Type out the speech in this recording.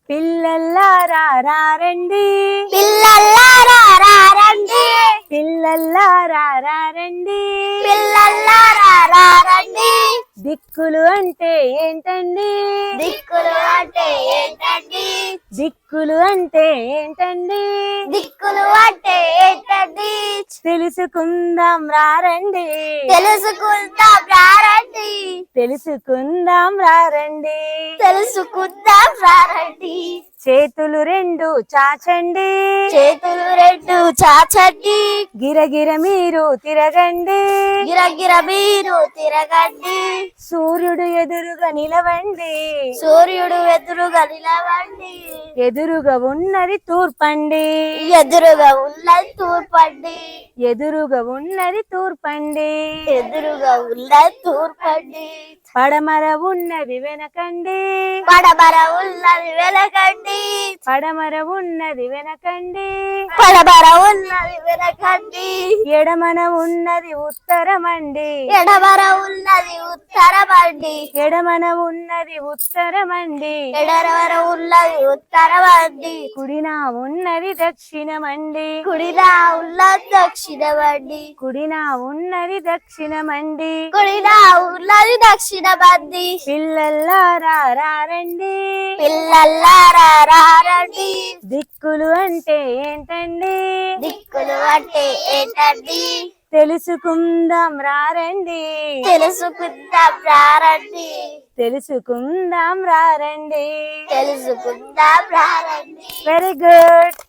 పిల్లల్లారా రండి, పిల్లల్లారా రండి, పిల్లల్లారా రండి, పిల్లల్లారా రండి. దిక్కులు అంటే ఏంటండి? దిక్కులు అంటే ఏంటండి? దిక్కులు అంటే ఏంటండి? దిక్కులు అంటే ఏంటండి? తెలుసుకుందాం రండి, తెలుసుకుందాం రండి, తెలుసుకుందాం రండి. తెలుసుకుందాం రండి. చేతులు రెండు చాచండి, చేతులు రెండు చాచండి, గిరగిర మీరు తిరగండి, గిరగిర మీరు తిరగండి. సూర్యుడు ఎదురుగా నిలవండి, సూర్యుడు ఎదురుగా నిలవండి. ఎదురుగా ఉన్నది తూర్పండి, ఎదురుగా ఉన్నది తూర్పండి, ఎదురుగా ఉన్నది తూర్పండి. ఎదురుగా ఉన్నది తూర్పండి. పడమర ఉన్నది వెనకండి, పడమర ఉన్నది వెనకండి, పడమర ఉన్నది వెనకండి. పడమర ఉన్నది వెనకండి. ఎడమన ఉన్నది ఉత్తరమండి, ఎడమర ఉన్నది ఉత్తరమండి, ఎడమన ఉన్నది ఉత్తరమండి. ఎడమర ఉన్నది ఉత్తరమండి. కుడిన ఉన్నది దక్షిణమండి, కుడినా ఉన్నది దక్షిణమండి, కుడిన ఉన్నది దక్షిణమండి. కుడినా ఉన్నది దక్షిణమండి. పిల్లల్లారా రండి, పిల్లల్లారా రండి. దిక్కులు అంటే ఏంటండి? దిక్కులు అంటే ఏంటండి? తెలుసుకుందాం రండి, తెలుసుకుందాం రండి, తెలుసుకుందాం రండి. తెలుసుకుందాం రండి. Very good.